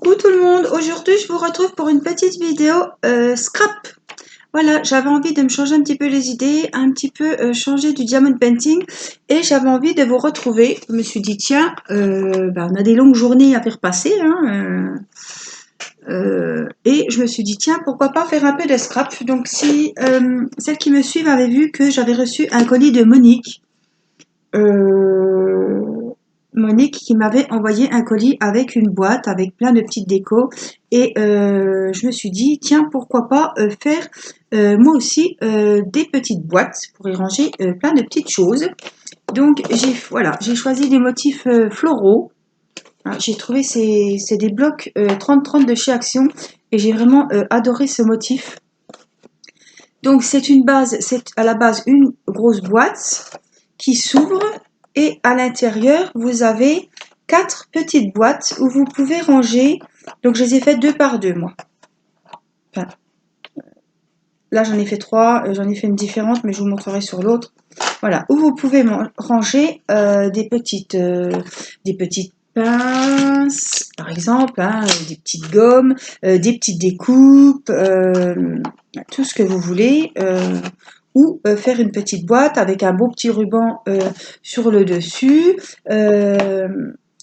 Coucou tout le monde, aujourd'hui je vous retrouve pour une petite vidéo scrap. Voilà, j'avais envie de me changer un petit peu les idées, un petit peu changer du diamond painting et j'avais envie de vous retrouver. Je me suis dit tiens, on a des longues journées à faire passer hein, et je me suis dit tiens, pourquoi pas faire un peu de scrap. Donc si celles qui me suivent avaient vu que j'avais reçu un colis de Monique. Monique qui m'avait envoyé un colis avec une boîte, avec plein de petites décos. Et je me suis dit, tiens, pourquoi pas faire moi aussi des petites boîtes pour y ranger plein de petites choses. Donc j'ai choisi des motifs floraux. J'ai trouvé c'est des blocs 30-30 de chez Action et j'ai vraiment adoré ce motif. Donc c'est à la base une grosse boîte qui s'ouvre et à l'intérieur vous avez 4 petites boîtes où vous pouvez ranger. Donc je les ai faites 2 par 2 moi. Enfin, là j'en ai fait 3, j'en ai fait une différente mais je vous montrerai sur l'autre. Voilà, où vous pouvez ranger des petites pinces par exemple, hein, des petites gommes, des petites découpes, tout ce que vous voulez. Ou faire une petite boîte avec un beau petit ruban sur le dessus, un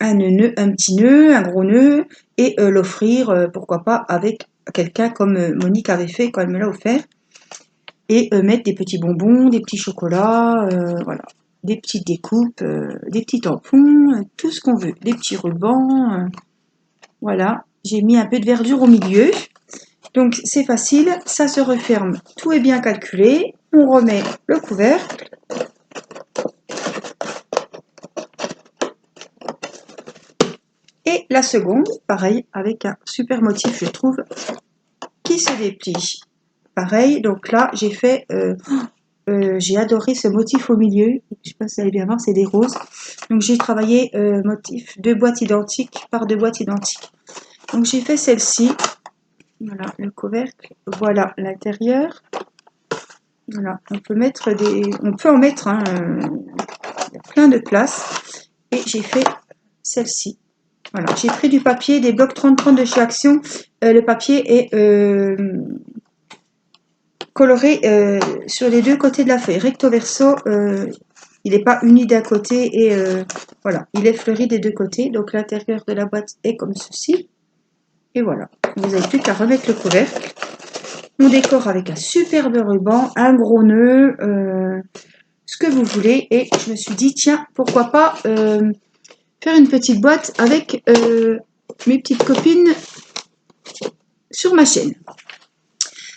petit nœud, un gros nœud, et l'offrir, pourquoi pas, avec quelqu'un comme Monique avait fait quand elle me l'a offert. Et mettre des petits bonbons, des petits chocolats, voilà, des petites découpes, des petits tampons, tout ce qu'on veut, des petits rubans, voilà. J'ai mis un peu de verdure au milieu. Donc c'est facile, ça se referme, tout est bien calculé. On remet le couvercle. Et la seconde, pareil, avec un super motif, je trouve, qui se déplie. Pareil, donc là, j'ai adoré ce motif au milieu. Je sais pas si vous allez bien voir, c'est des roses. Donc j'ai travaillé motif 2 boîtes identiques par 2 boîtes identiques. Donc j'ai fait celle-ci. Voilà le couvercle. Voilà l'intérieur. Voilà, on peut en mettre hein, plein de place. Et j'ai fait celle-ci. Voilà, j'ai pris du papier, des blocs 30-30 de chez Action. Le papier est coloré sur les 2 côtés de la feuille, recto verso. Il n'est pas uni d'un côté et voilà, il est fleuri des 2 côtés. Donc l'intérieur de la boîte est comme ceci. Et voilà, vous n'avez plus qu'à remettre le couvercle. On décore avec un superbe ruban, un gros nœud, ce que vous voulez. Et je me suis dit, tiens, pourquoi pas faire une petite boîte avec mes petites copines sur ma chaîne.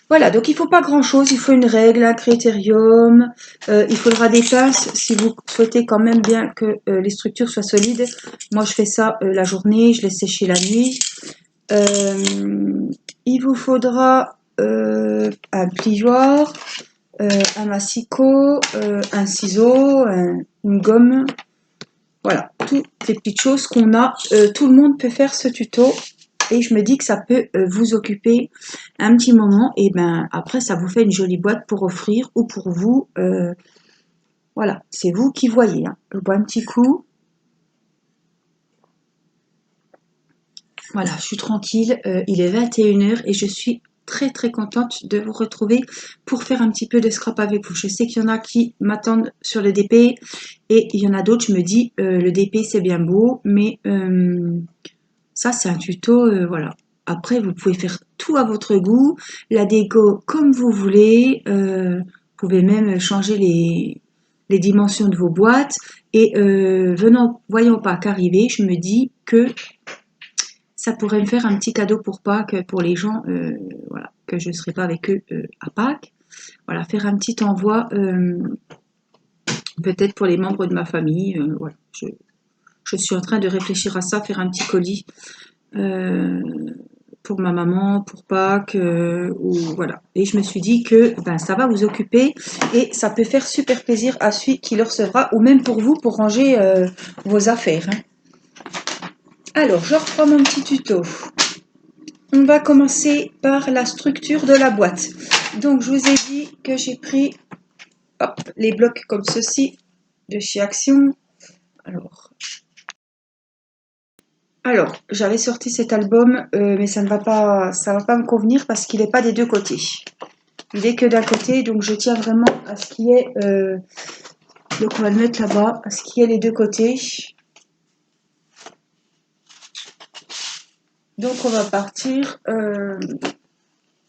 Voilà, donc il ne faut pas grand chose, il faut une règle, un critérium, il faudra des pinces si vous souhaitez quand même bien que les structures soient solides. Moi je fais ça la journée, je laisse sécher la nuit. Il vous faudra un plioir, un massicot, un ciseau, une gomme. Voilà, toutes les petites choses qu'on a. Tout le monde peut faire ce tuto. Et je me dis que ça peut vous occuper un petit moment. Et ben après, ça vous fait une jolie boîte pour offrir ou pour vous. Voilà, c'est vous qui voyez. Hein. Je bois un petit coup. Voilà, je suis tranquille. Il est 21h et je suis très très contente de vous retrouver pour faire un petit peu de scrap avec vous. Je sais qu'il y en a qui m'attendent sur le DP et il y en a d'autres, je me dis, le DP c'est bien beau, mais ça c'est un tuto, voilà. Après, vous pouvez faire tout à votre goût, la déco comme vous voulez, vous pouvez même changer les dimensions de vos boîtes et voyant pas qu'arriver, je me dis que ça pourrait me faire un petit cadeau pour Pâques, pour les gens, voilà, que je ne serai pas avec eux à Pâques. Voilà, faire un petit envoi, peut-être pour les membres de ma famille. Voilà, je suis en train de réfléchir à ça, faire un petit colis pour ma maman, pour Pâques, ou voilà. Et je me suis dit que ben, ça va vous occuper et ça peut faire super plaisir à celui qui le recevra, ou même pour vous, pour ranger vos affaires. Hein. Alors, je reprends mon petit tuto. On va commencer par la structure de la boîte. Donc, je vous ai dit que j'ai pris les blocs comme ceci de chez Action. Alors, j'avais sorti cet album, mais ça va pas me convenir parce qu'il n'est pas des deux côtés. Il est que d'un côté, donc je tiens vraiment à ce qu'il y ait... donc on va le mettre là-bas, à ce qu'il y ait les deux côtés. Donc on va partir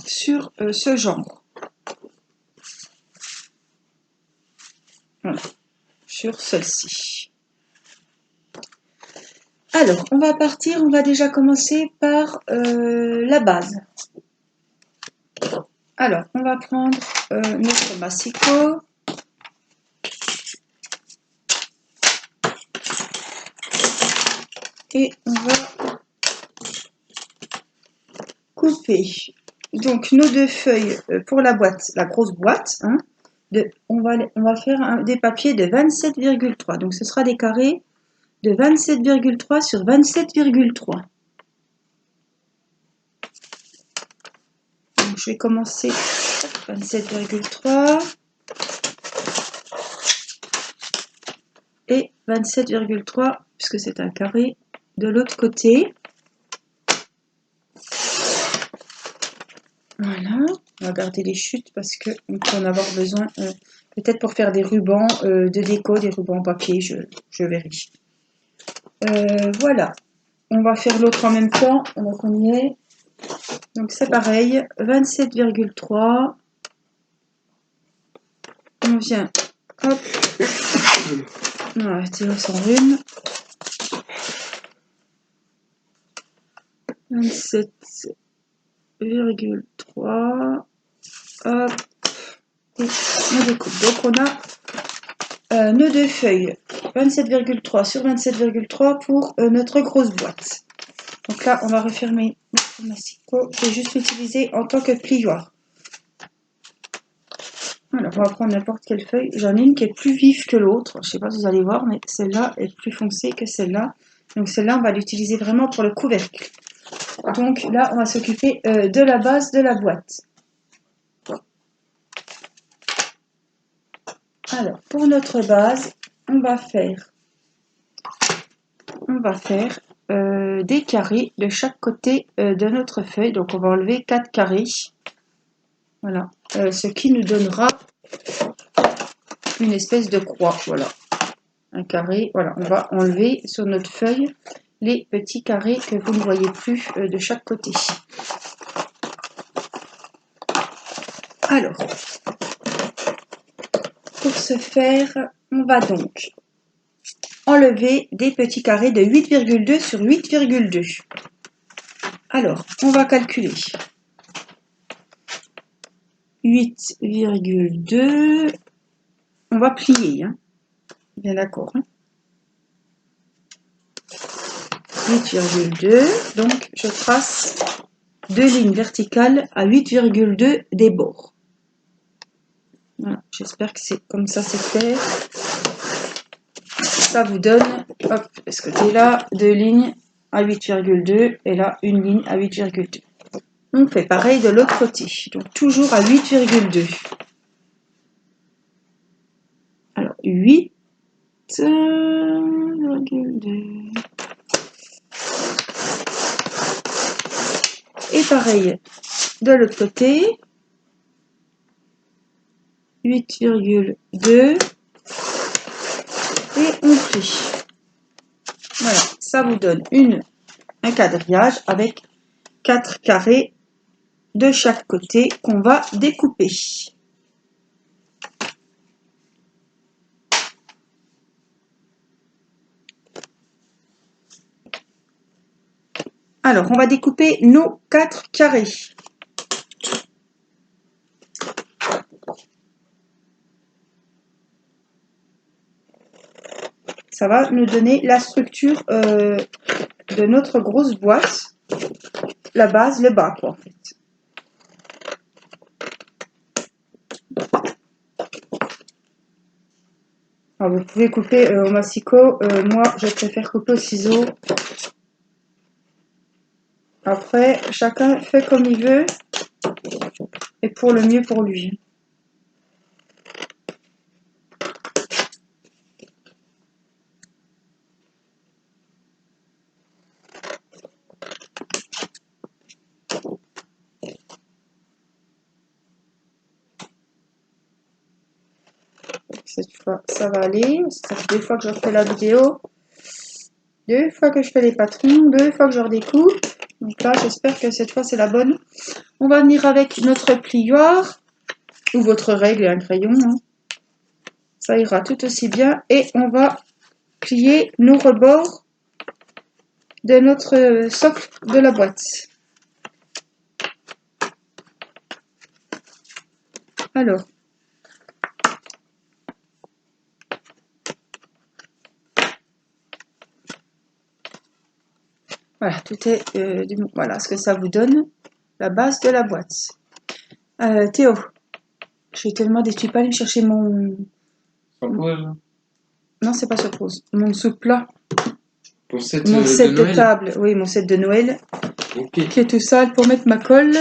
sur ce genre. Voilà, sur celle-ci. Alors, on va déjà commencer par la base. Alors, on va prendre notre massicot. Et on va couper donc nos deux feuilles pour la boîte, la grosse boîte. Hein, on va faire des papiers de 27,3. Donc, ce sera des carrés de 27,3 sur 27,3. Donc, je vais commencer 27,3 et 27,3 puisque c'est un carré de l'autre côté. Voilà, on va garder les chutes parce qu'on peut en avoir besoin peut-être pour faire des rubans de déco, des rubans en papier, je vérifie. Voilà, on va faire l'autre en même temps, donc on y est. Donc c'est pareil, 27,3. On vient, hop, on va arrêter sans rhume. 27,3. Hop, et on découpe. Donc on a nos deux feuilles, 27,3 sur 27,3 pour notre grosse boîte. Donc là, on va refermer notre massicot. Je vais juste l'utiliser en tant que plioir. Alors, on va prendre n'importe quelle feuille. J'en ai une qui est plus vive que l'autre. Je ne sais pas si vous allez voir, mais celle-là est plus foncée que celle-là. Donc celle-là, on va l'utiliser vraiment pour le couvercle. Donc là, on va s'occuper de la base de la boîte. Alors, pour notre base, on va faire des carrés de chaque côté de notre feuille. Donc, on va enlever 4 carrés. Voilà. Ce qui nous donnera une espèce de croix. Voilà. Un carré. Voilà. On va enlever sur notre feuille les petits carrés que vous ne voyez plus de chaque côté. Alors, pour ce faire, on va donc enlever des petits carrés de 8,2 sur 8,2. Alors, on va calculer 8,2. On va plier, hein. Bien d'accord. Hein. 8,2. Donc, je trace deux lignes verticales à 8,2 des bords. Voilà, j'espère que c'est comme ça, c'est clair. Ça vous donne, hop, de ce côté-là, deux lignes à 8,2 et là, une ligne à 8,2. On fait pareil de l'autre côté, donc toujours à 8,2. Alors, 8,2. Et pareil de l'autre côté, 8,2. Et on plie. Voilà, ça vous donne un quadrillage avec 4 carrés de chaque côté qu'on va découper. Alors, on va découper nos 4 carrés. Ça va nous donner la structure de notre grosse boîte. La base, le bas, quoi, en fait. Alors, vous pouvez couper au massicot. Moi, je préfère couper au ciseau. Après, chacun fait comme il veut. Et pour le mieux pour lui. cette fois, ça va aller. Ça fait 2 fois que je refais la vidéo. 2 fois que je fais les patrons. 2 fois que je redécoupe. Donc là, j'espère que cette fois, c'est la bonne. On va venir avec notre plioir. Ou votre règle et un crayon. Hein. Ça ira tout aussi bien. Et on va plier nos rebords de notre socle de la boîte. Alors. Voilà, tout est voilà ce que ça vous donne, la base de la boîte. Théo, je suis tellement déçue, pas aller me chercher mon... Non, c'est pas sur pause. Mon soupe-là. Pour set mon set de de table, oui, mon set de Noël. Okay. Qui est tout sale pour mettre ma colle.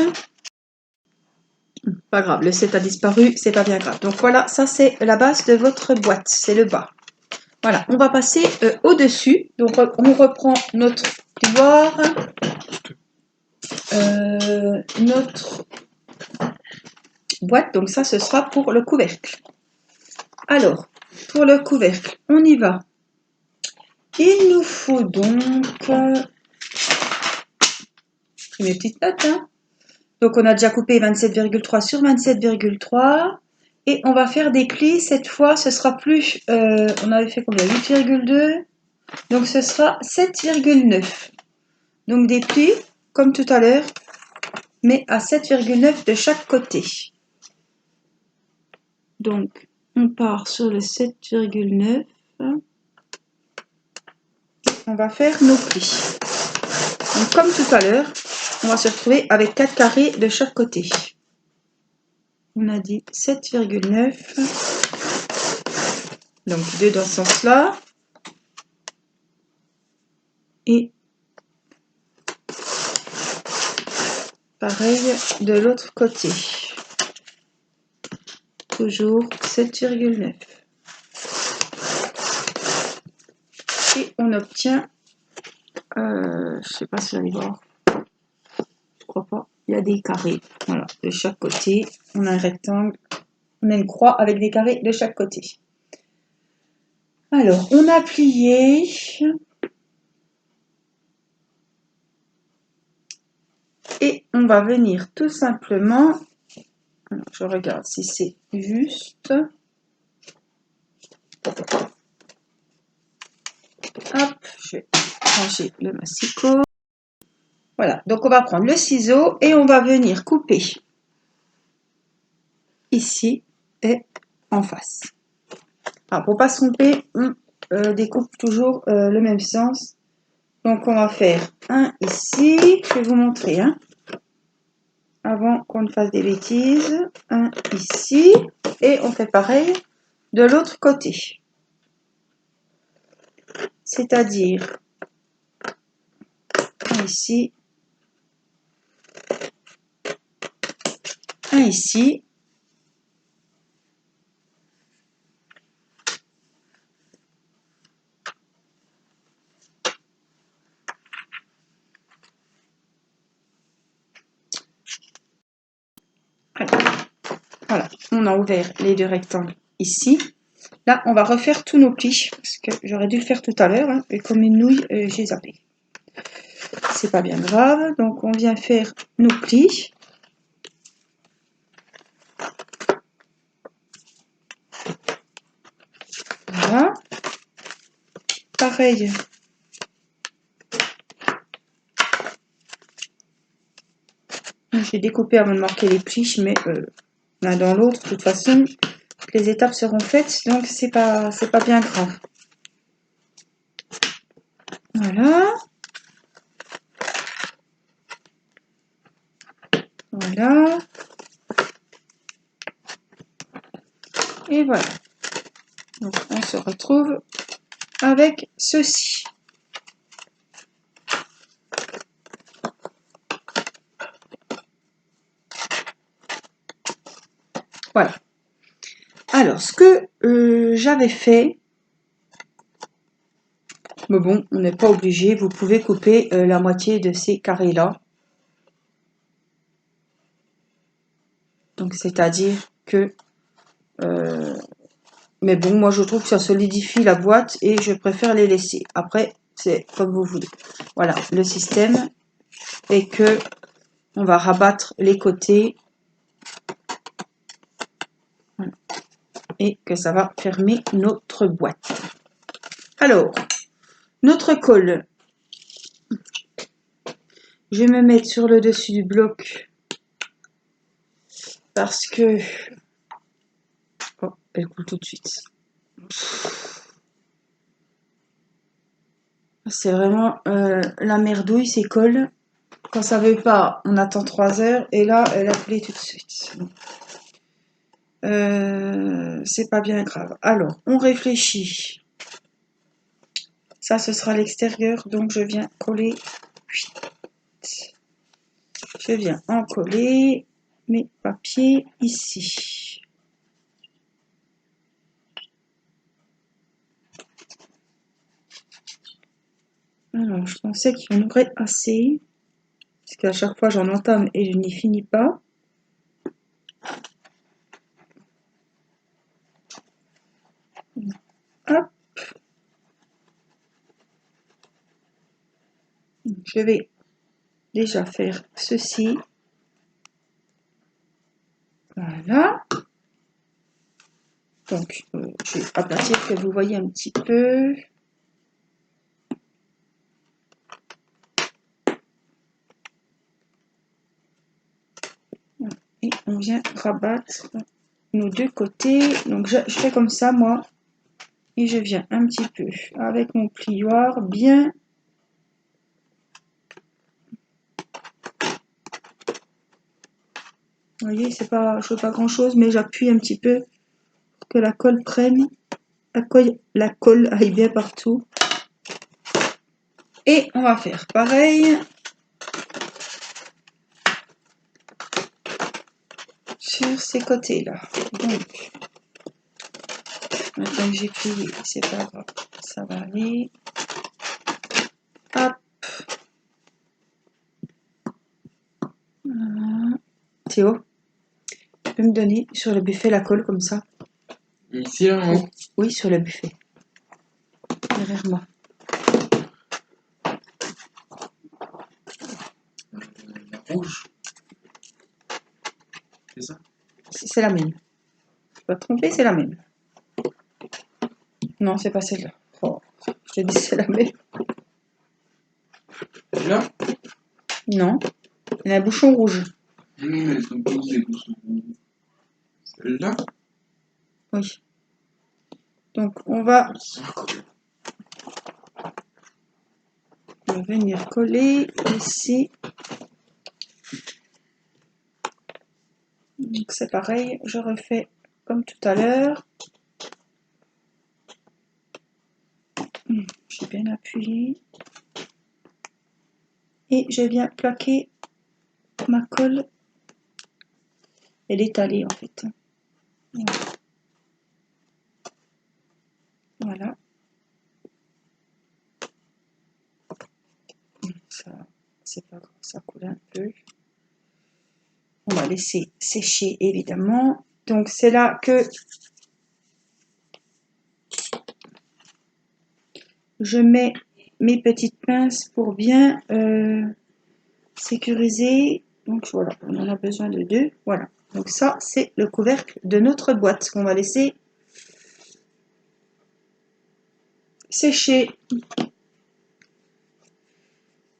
Pas grave, le set a disparu, c'est pas bien grave. Donc voilà, ça c'est la base de votre boîte, c'est le bas. Voilà, on va passer au-dessus. Donc on reprend notre plioir. Notre boîte, donc ça ce sera pour le couvercle. Alors, pour le couvercle, on y va. Il nous faut donc mes petites notes. Hein. Donc on a déjà coupé 27,3 sur 27,3 et on va faire des plis. Cette fois, ce sera plus. On avait fait combien 8,2. Donc ce sera 7,9. Donc des plis comme tout à l'heure, mais à 7,9 de chaque côté. Donc on part sur le 7,9. On va faire nos plis. Donc comme tout à l'heure, on va se retrouver avec 4 carrés de chaque côté. On a dit 7,9. Donc 2 dans ce sens-là. Et pareil de l'autre côté. Toujours 7,9. Et on obtient, je sais pas si vous allez voir, je crois pas, il y a des carrés, voilà, de chaque côté. On a un rectangle, on a une croix avec des carrés de chaque côté. Alors, on a plié. Et on va venir tout simplement, je regarde si c'est juste. Hop, je vais ranger le massicot. Voilà, donc on va prendre le ciseau et on va venir couper ici et en face. Alors pour ne pas se tromper, on découpe toujours le même sens. Donc on va faire un ici, je vais vous montrer, hein, avant qu'on ne fasse des bêtises. Un ici et on fait pareil de l'autre côté. C'est-à-dire un ici, un ici. Alors, voilà, on a ouvert les 2 rectangles ici. Là, on va refaire tous nos plis, parce que j'aurais dû le faire tout à l'heure, hein, et comme une nouille, j'ai zappé. C'est pas bien grave, donc on vient faire nos plis. Voilà. Pareil. J'ai découpé avant de marquer les plis, mais l'un dans l'autre, de toute façon, les étapes seront faites, donc c'est pas bien grave. Voilà. Voilà. Et voilà. Donc on se retrouve avec ceci. Voilà. Alors, ce que j'avais fait, mais bon, on n'est pas obligé, vous pouvez couper la moitié de ces carrés-là. Donc, c'est-à-dire que Mais bon, moi je trouve que ça solidifie la boîte et je préfère les laisser. Après, c'est comme vous voulez. Voilà, le système est que on va rabattre les côtés et que ça va fermer notre boîte. Alors, notre colle. Je vais me mettre sur le dessus du bloc parce que... Oh, elle coule tout de suite. C'est vraiment la merdouille, ces colles. Quand ça veut pas, on attend 3 heures et là, elle a coulé tout de suite. C'est pas bien grave. Alors, on réfléchit. Ça, ce sera l'extérieur, donc je viens coller. Je viens en coller mes papiers ici. Alors, je pensais qu'il y en aurait assez. Parce qu'à chaque fois, j'en entame et je n'y finis pas. Hop. Je vais déjà faire ceci. Voilà. Donc, je vais aplatir que vous voyez un petit peu. Et on vient rabattre nos deux côtés. Donc, je fais comme ça, moi. Et je viens un petit peu avec mon plioir bien. Vous voyez, c'est pas, je fais pas grand chose, mais j'appuie un petit peu pour que la colle prenne. La colle aille bien partout. Et on va faire pareil sur ces côtés-là. Donc, maintenant que j'ai plié, c'est pas grave, ça va aller. Hop. Voilà. Théo, tu peux me donner sur le buffet la colle comme ça? Ici, là, oui. Oui, sur le buffet. Derrière moi. La rouge. C'est ça? C'est la même. Je ne pas te tromper, c'est la même. Non, c'est pas celle-là. Oh, je te dis c'est la même. Celle-là? Non, il y a un bouchon rouge. Oui, mais elles sont tous des bouchons rouges. Celle-là? Oui. Donc, on va venir coller ici. Donc, c'est pareil, je refais comme tout à l'heure. J'ai bien appuyé. Et je viens plaquer ma colle. Elle est allée en fait. Voilà. Ça, c'est pas grave, ça coule un peu. On va laisser sécher évidemment. Donc c'est là que je mets mes petites pinces pour bien sécuriser. Donc voilà, on en a besoin de 2. Voilà. Donc ça, c'est le couvercle de notre boîte qu'on va laisser sécher.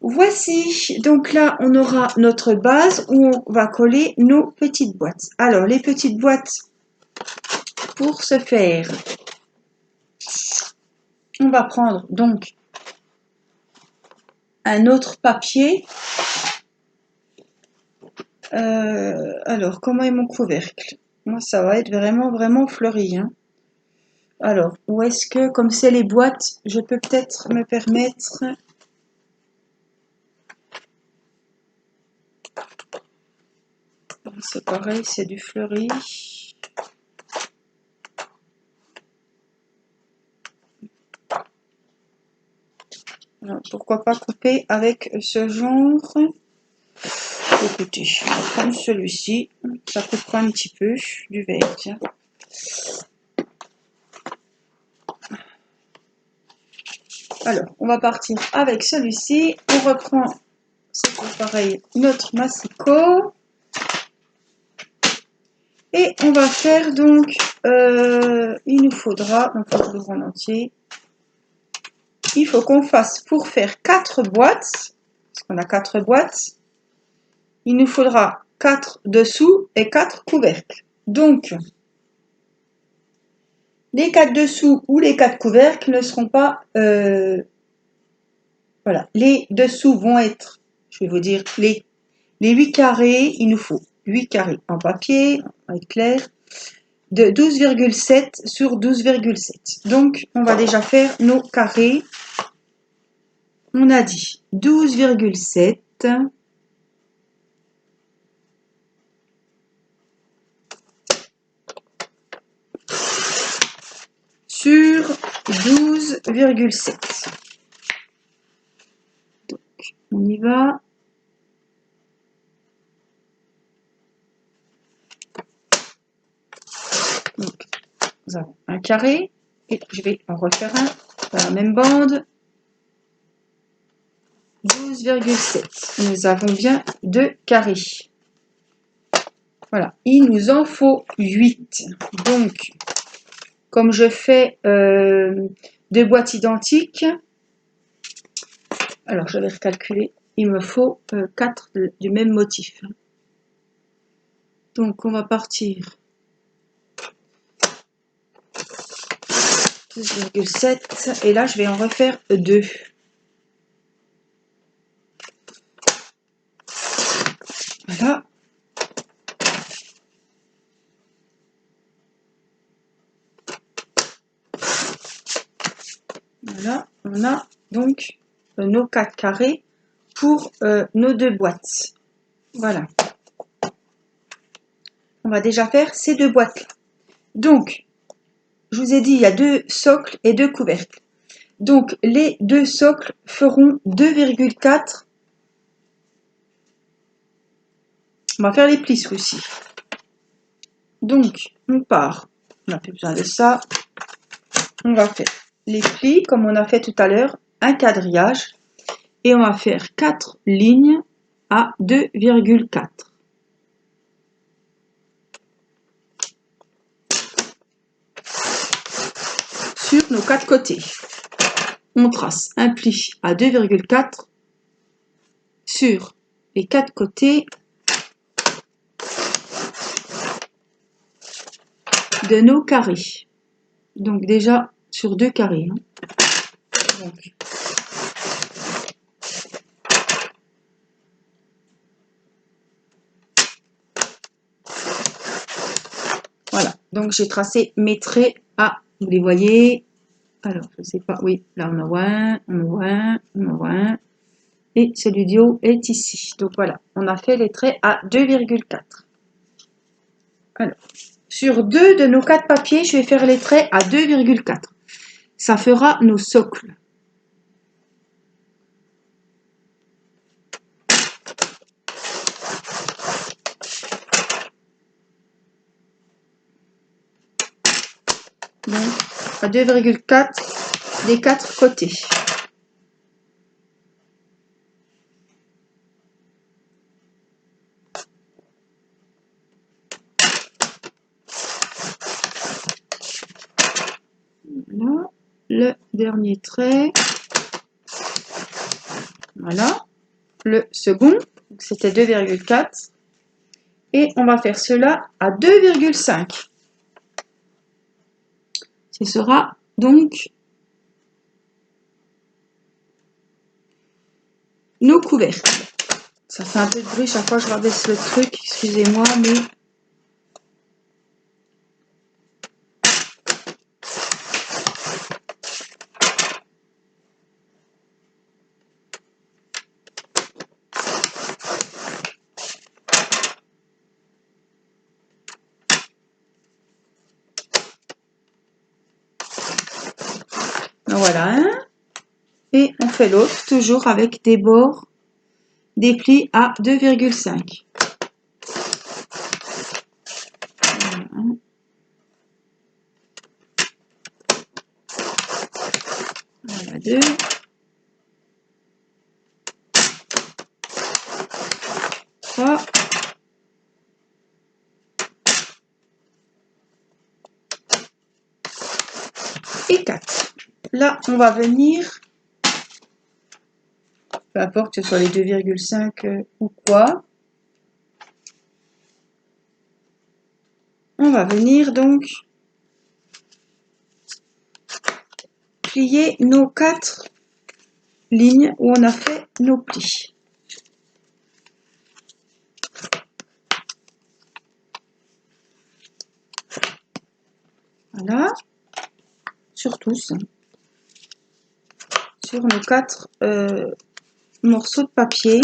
Voici, donc là on aura notre base où on va coller nos petites boîtes. Alors les petites boîtes, pour ce faire, on va prendre donc un autre papier. Alors comment est mon couvercle? Moi ça va être vraiment fleuri. Hein. Alors où est-ce que, comme c'est les boîtes, je peux peut-être me permettre... C'est pareil, c'est du fleuri. Alors, pourquoi pas couper avec ce genre. Écoutez, on va prendre celui-ci. Ça coupera un petit peu du vert, tiens. Alors, on va partir avec celui-ci. On reprend, c'est pareil, notre massicot. Et on va faire donc, il nous faudra, donc je l'ouvre en entier. Il faut qu'on fasse pour faire 4 boîtes, parce qu'on a 4 boîtes. Il nous faudra 4 dessous et 4 couvercles. Donc, les 4 dessous ou les 4 couvercles ne seront pas... voilà, les dessous vont être, je vais vous dire, les 8 carrés, il nous faut 8 carrés en papier, en éclair, de 12,7 sur 12,7. Donc, on va déjà faire nos carrés. On a dit 12,7 sur 12,7. Donc, on y va. Donc, nous avons un carré et je vais en refaire un dans la même bande. 12,7. Nous avons bien 2 carrés. Voilà, il nous en faut 8. Donc, comme je fais 2 boîtes identiques, alors je vais recalculer, il me faut 4 du même motif. Donc, on va partir 12,7 et là, je vais en refaire 2. Voilà. Voilà, on a donc nos 4 carrés pour nos 2 boîtes. Voilà. On va déjà faire ces 2 boîtes-là. Donc, je vous ai dit, il y a 2 socles et 2 couvercles. Donc, les 2 socles feront 2,4. On va faire les plis aussi. Donc, on part. On n'a plus besoin de ça. On va faire les plis, comme on a fait tout à l'heure, un quadrillage. Et on va faire 4 lignes à 2,4. Sur nos 4 côtés. On trace un pli à 2,4 sur les 4 côtés de nos carrés. Donc déjà sur 2 carrés. Donc, voilà, donc j'ai tracé mes traits à, vous les voyez, alors je sais pas, oui, là on en voit un, on en voit un, on en voit un, et celui du haut est ici. Donc voilà, on a fait les traits à 2,4. Alors, sur 2 de nos 4 papiers, je vais faire les traits à 2,4. Ça fera nos socles. Donc, à 2,4 des 4 côtés. Voilà, le dernier trait. Voilà, le second, c'était 2,4. Et on va faire cela à 2,5. Ce sera donc nos couvercles. Ça fait un peu de bruit chaque fois que je rabaisse le truc, excusez-moi, mais... Voilà un. Et on fait l'autre, toujours avec des bords, des plis à 2,5. Voilà, 2. et 4. Là, on va venir, peu importe que ce soit les 2,5 ou quoi, on va venir donc plier nos 4 lignes où on a fait nos plis. Voilà, sur tous, sur nos 4 morceaux de papier.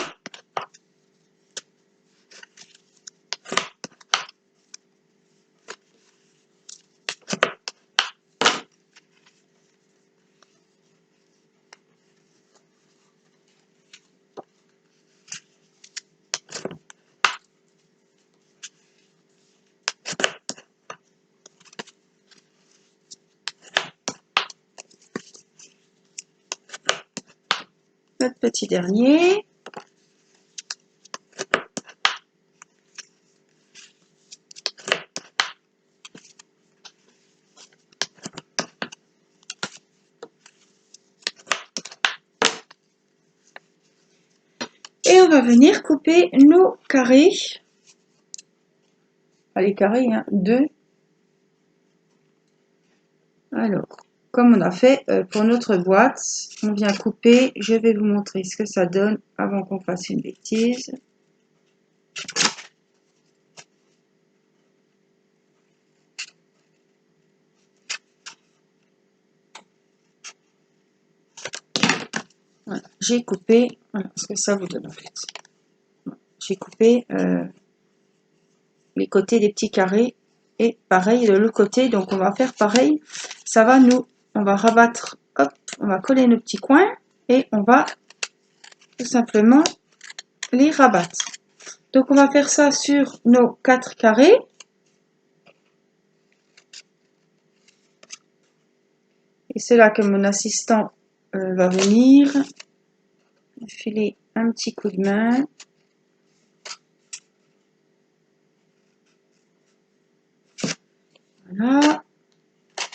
Notre petit dernier. Et on va venir couper nos carrés. Les carrés, hein, 2. Alors, comme on a fait pour notre boîte, on vient couper. Je vais vous montrer ce que ça donne avant qu'on fasse une bêtise. Voilà, j'ai coupé, voilà ce que ça vous donne en fait. J'ai coupé les côtés des petits carrés et pareil de l'autre côté. Donc on va faire pareil. Ça va nous, on va rabattre, hop, on va coller nos petits coins et on va tout simplement les rabattre. Donc on va faire ça sur nos 4 carrés. Et c'est là que mon assistant va venir filer un petit coup de main. Voilà.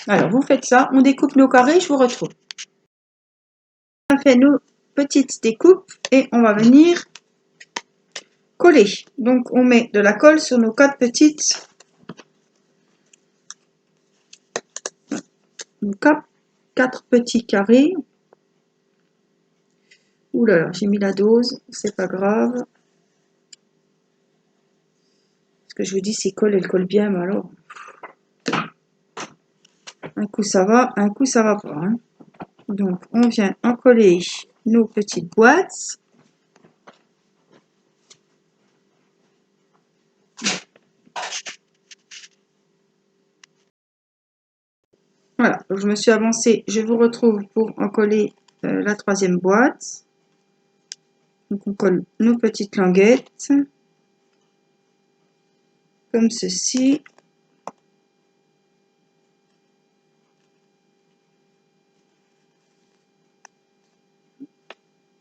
Alors vous faites ça, on découpe nos carrés, je vous retrouve. On a fait nos petites découpes et on va venir coller. Donc on met de la colle sur nos 4 petites, nos 4 petits carrés. Ouh là là, j'ai mis la dose, c'est pas grave. Ce que je vous dis, c'est colle, elle colle bien, mais alors un coup ça va, un coup ça va pas. Hein. Donc on vient en coller nos petites boîtes. Voilà, donc je me suis avancée, je vous retrouve pour en coller la 3e boîte. Donc on colle nos petites languettes, comme ceci.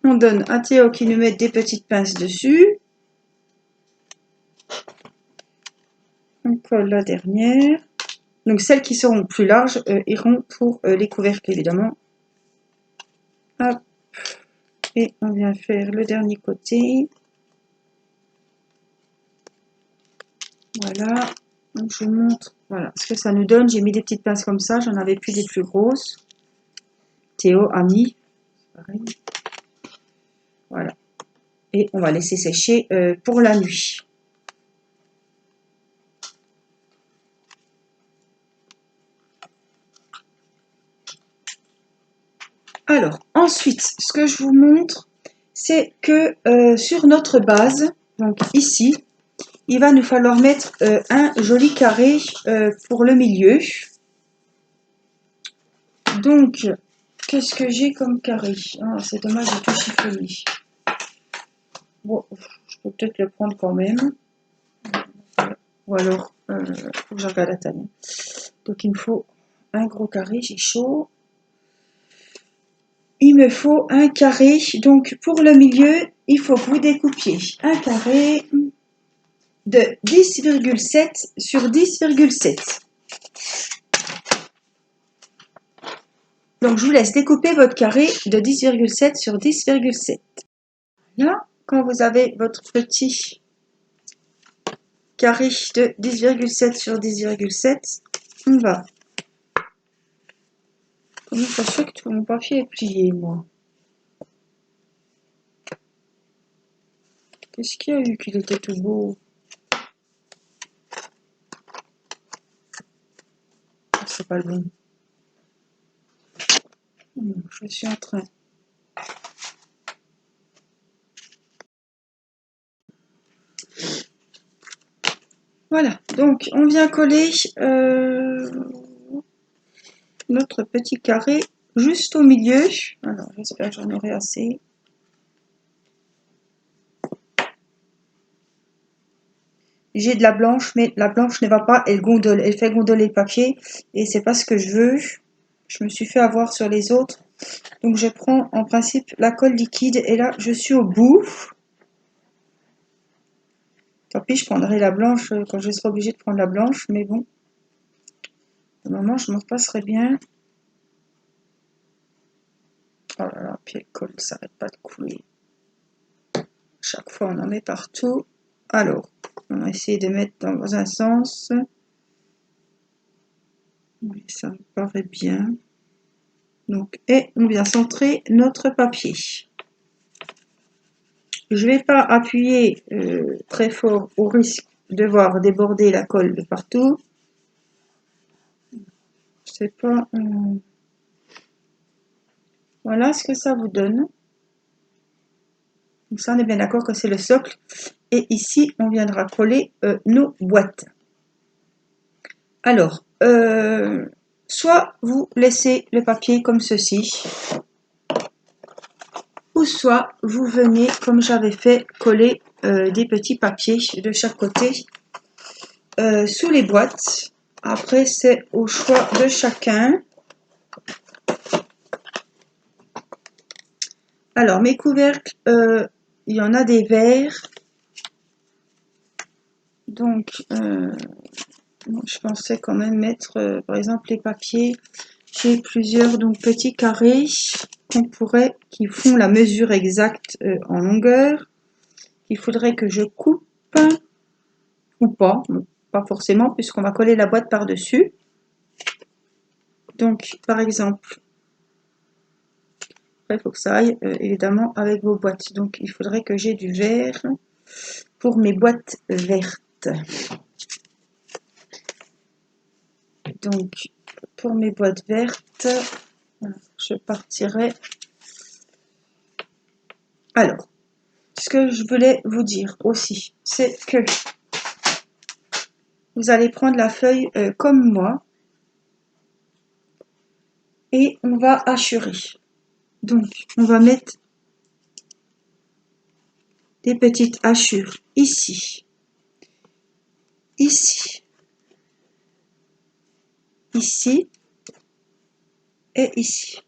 On donne à Théo qui nous met des petites pinces dessus. On colle la dernière. Donc celles qui seront plus larges iront pour les couvercles évidemment. Hop. Et on vient faire le dernier côté. Voilà. Donc je vous montre voilà, ce que ça nous donne. J'ai mis des petites pinces comme ça. J'en avais plus des plus grosses. Théo a mis. Pareil. Voilà. Et on va laisser sécher pour la nuit. Alors, ensuite, ce que je vous montre, c'est que sur notre base, donc ici, il va nous falloir mettre un joli carré pour le milieu. Donc, qu'est-ce que j'ai comme carré? Ah, c'est dommage, j'ai tout chiffonné. Bon, je peux peut-être le prendre quand même. Ou alors, faut que je regarde la taille. Donc, il me faut un gros carré, j'ai chaud. Il me faut un carré. Donc, pour le milieu, il faut que vous découpiez un carré de 10,7 sur 10,7. Donc je vous laisse découper votre carré de 10,7 sur 10,7. Là, quand vous avez votre petit carré de 10,7 sur 10,7, on va... Comment ça se fait que tout mon papier est plié, moi? Qu'est-ce qu'il y a eu qu'il était tout beau? C'est pas le bon. Je suis en train. Voilà, donc on vient coller notre petit carré juste au milieu. Alors j'espère que j'en aurai assez. J'ai de la blanche, mais la blanche ne va pas, elle gondole, elle fait gondoler le papier et c'est pas ce que je veux. Je me suis fait avoir sur les autres. Donc je prends en principe la colle liquide et là je suis au bout. Tant pis, je prendrai la blanche quand je serai obligée de prendre la blanche, mais bon. Au moment, je m'en passerai bien. Oh là là, puis le colle, ça n'arrête pas de couler. Chaque fois, on en met partout. Alors, on va essayer de mettre dans un sens. Oui, ça me paraît bien. Donc, et on vient centrer notre papier. Je ne vais pas appuyer très fort au risque de voir déborder la colle de partout. Je sais pas. Voilà ce que ça vous donne. Donc ça, on est bien d'accord que c'est le socle. Et ici, on viendra coller nos boîtes. Alors, soit vous laissez le papier comme ceci, ou soit vous venez, comme j'avais fait, coller des petits papiers de chaque côté sous les boîtes. Après, c'est au choix de chacun. Alors, mes couvercles, il y en a des verts. Donc, je pensais quand même mettre, par exemple, les papiers. J'ai plusieurs donc petits carrés qui font la mesure exacte en longueur. Il faudrait que je coupe ou pas, pas forcément puisqu'on va coller la boîte par-dessus. Donc, par exemple, il faut que ça aille évidemment avec vos boîtes. Donc, il faudrait que j'ai du vert pour mes boîtes vertes. Donc, pour mes boîtes vertes, je partirai. Alors, ce que je voulais vous dire aussi, c'est que vous allez prendre la feuille comme moi et on va hachurer. Donc, on va mettre des petites hachures ici, ici, ici et ici.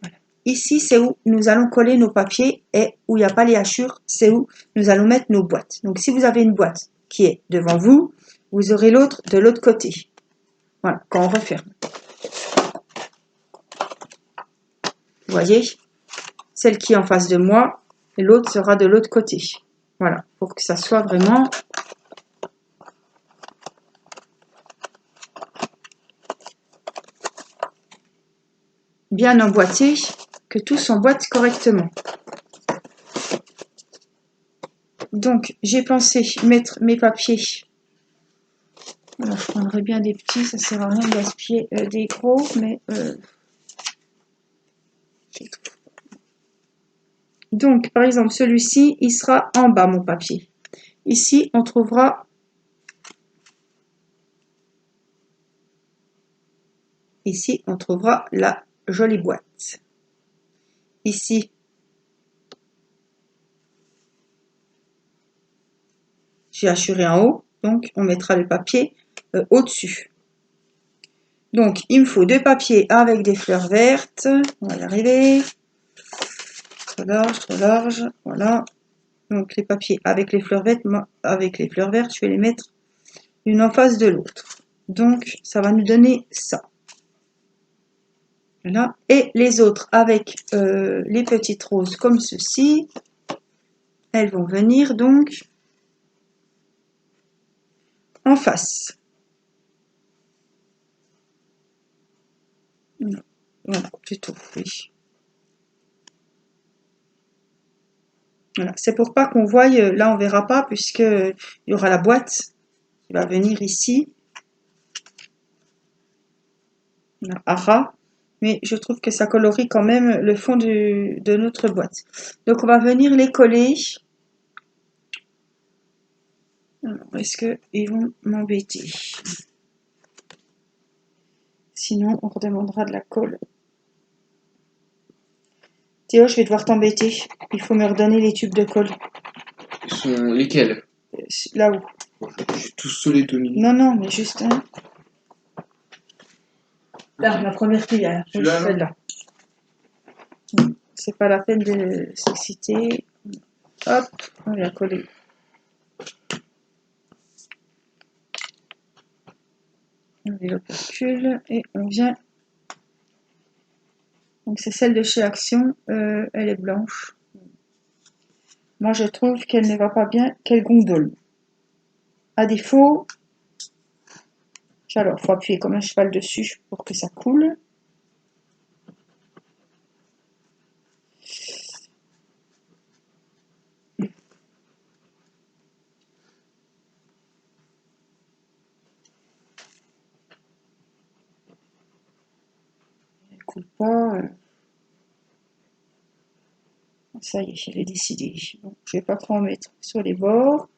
Voilà. Ici, c'est où nous allons coller nos papiers et où il n'y a pas les hachures, c'est où nous allons mettre nos boîtes. Donc, si vous avez une boîte qui est devant vous, vous aurez l'autre de l'autre côté. Voilà, quand on referme. Vous voyez, celle qui est en face de moi, et l'autre sera de l'autre côté. Voilà, pour que ça soit vraiment bien emboîté, que tout s'emboîte correctement. Donc, j'ai pensé mettre mes papiers. Alors, je prendrais bien des petits, ça sert à rien de gaspiller des gros, mais donc, par exemple, celui-ci, il sera en bas, mon papier. Ici, on trouvera la jolie boîte. Ici, j'ai hachuré en haut, donc on mettra le papier au-dessus. Donc, il me faut deux papiers avec des fleurs vertes. On va y arriver. Trop large, voilà. Donc, les papiers avec les fleurs vertes, je vais les mettre l'une en face de l'autre. Donc, ça va nous donner ça. Voilà. Et les autres avec les petites roses comme ceci, elles vont venir donc en face. Non. Voilà, plutôt, oui. Voilà. C'est pour pas qu'on voie, là on verra pas puisque il y aura la boîte qui va venir ici. Voilà, Ara. Mais je trouve que ça colorie quand même le fond de notre boîte. Donc on va venir les coller. Alors, est-ce qu'ils vont m'embêter? Sinon, on redemandera de la colle. Théo, je vais devoir t'embêter. Il faut me redonner les tubes de colle. Ils sont lesquels? Là-haut. J'ai tous saoulé, Tony. Non, non, mais juste un. Là, la première cuillère. Celui-là, là Celle-là. C'est pas la peine de s'exciter. Hop, on vient coller. On met l'opercule et on vient. Donc c'est celle de chez Action. Elle est blanche. Moi, je trouve qu'elle ne va pas bien, qu'elle gondole. À défaut, alors, il faut appuyer comme un cheval dessus pour que ça coule. Elle coule pas. Ça y est, j'ai décidé. Bon, je vais pas trop en mettre sur les bords.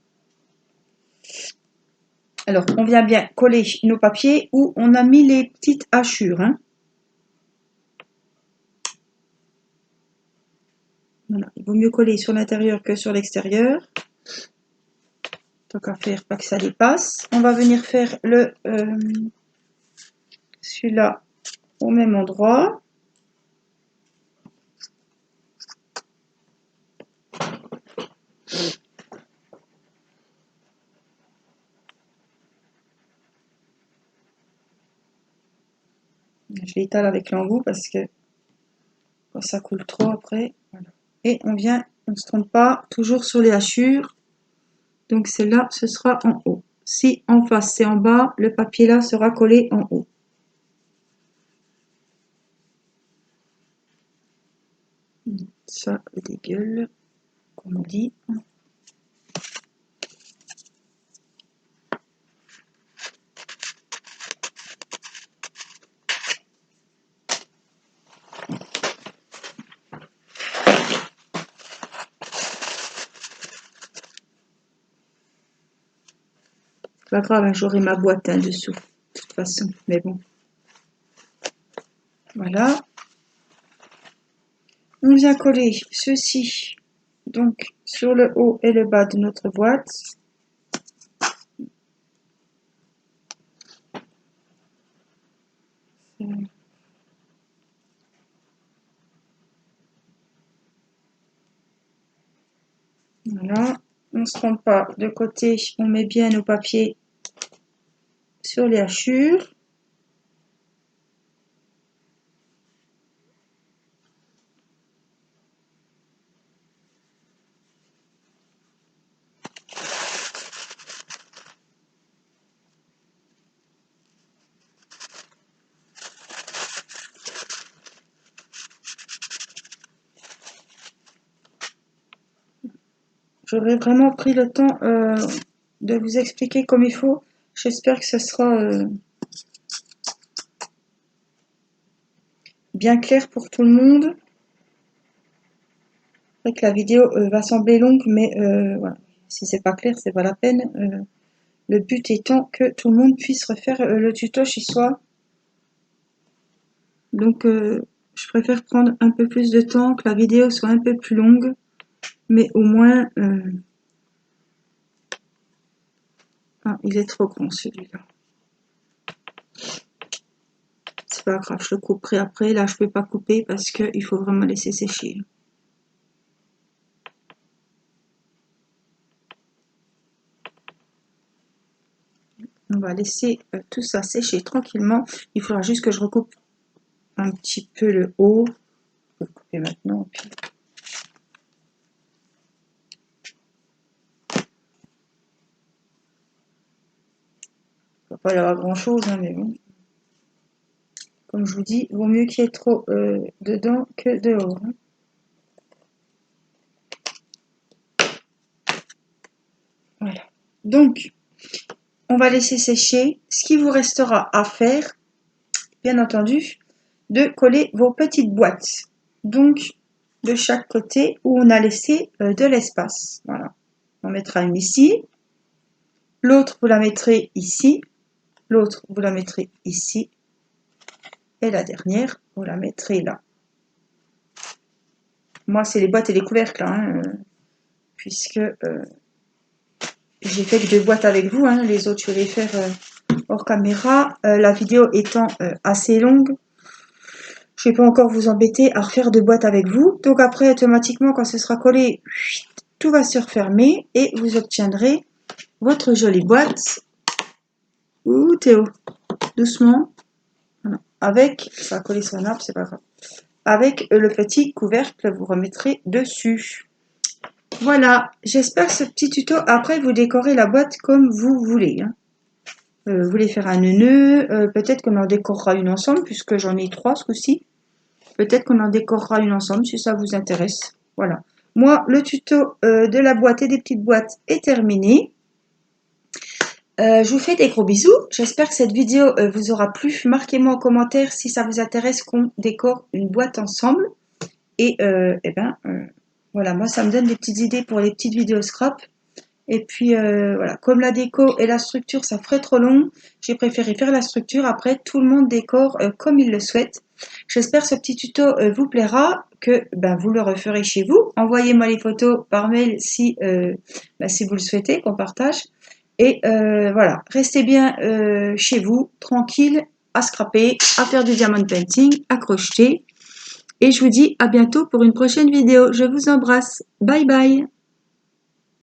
Alors, on vient bien coller nos papiers où on a mis les petites hachures. Hein. Voilà. Il vaut mieux coller sur l'intérieur que sur l'extérieur. Tant qu'à faire, pas que ça dépasse. On va venir faire celui-là au même endroit. Je l'étale avec l'embout parce que quand ça coule trop après. Voilà. Et on vient, on ne se trompe pas, toujours sur les hachures. Donc celle-là, ce sera en haut. Si en face c'est en bas, le papier là sera collé en haut. Ça dégueule, comme on dit. Pas grave, hein, j'aurai ma boîte dessous, de toute façon. Mais bon. Voilà. On vient coller ceci, donc, sur le haut et le bas de notre boîte. Voilà. On ne se trompe pas. De côté, on met bien nos papiers sur les hachures. J'aurais vraiment pris le temps de vous expliquer comme il faut. J'espère que ce sera bien clair pour tout le monde. C'est vrai que la vidéo va sembler longue, mais voilà. Si c'est pas clair, c'est pas la peine. Le but étant que tout le monde puisse refaire le tuto chez soi. Donc je préfère prendre un peu plus de temps, que la vidéo soit un peu plus longue, mais au moins... Ah, il est trop grand celui-là. C'est pas grave, je le couperai après. Là, je peux pas couper parce qu'il faut vraiment laisser sécher. On va laisser tout ça sécher tranquillement. Il faudra juste que je recoupe un petit peu le haut. Je vais couper maintenant. Puis... il ne va pas y avoir grand chose, hein, mais bon. Comme je vous dis, vaut mieux qu'il y ait trop dedans que dehors. Hein. Voilà. Donc, on va laisser sécher. Ce qui vous restera à faire, bien entendu, de coller vos petites boîtes. Donc, de chaque côté où on a laissé de l'espace. Voilà. On mettra une ici. L'autre, vous la mettrez ici. L'autre, vous la mettrez ici. Et la dernière, vous la mettrez là. Moi, c'est les boîtes et les couvercles, hein, puisque j'ai fait que 2 boîtes avec vous. Hein, les autres, je vais les faire hors caméra. La vidéo étant assez longue, je ne vais pas encore vous embêter à refaire 2 boîtes avec vous. Donc après, automatiquement, quand ce sera collé, tout va se refermer et vous obtiendrez votre jolie boîte. Ouh, Théo, doucement. Voilà. Avec, ça a collé sur un arbre, c'est pas grave. Avec le petit couvercle, vous remettrez dessus. Voilà, j'espère que ce petit tuto, après vous décorez la boîte comme vous voulez. Hein. Vous voulez faire un nœud, peut-être qu'on en décorera une ensemble, puisque j'en ai 3 ce coup-ci. Peut-être qu'on en décorera une ensemble si ça vous intéresse. Voilà. Moi, le tuto de la boîte et des petites boîtes est terminé. Je vous fais des gros bisous. J'espère que cette vidéo vous aura plu. Marquez-moi en commentaire si ça vous intéresse qu'on décore une boîte ensemble. Et voilà, moi ça me donne des petites idées pour les petites vidéos scrap. Et puis voilà, comme la déco et la structure ça ferait trop long, j'ai préféré faire la structure. Après, tout le monde décore comme il le souhaite. J'espère que ce petit tuto vous plaira, que vous le referez chez vous. Envoyez-moi les photos par mail si vous le souhaitez, qu'on partage. Et voilà, restez bien chez vous, tranquille, à scraper, à faire du diamond painting, à crocheter. Et je vous dis à bientôt pour une prochaine vidéo. Je vous embrasse. Bye bye.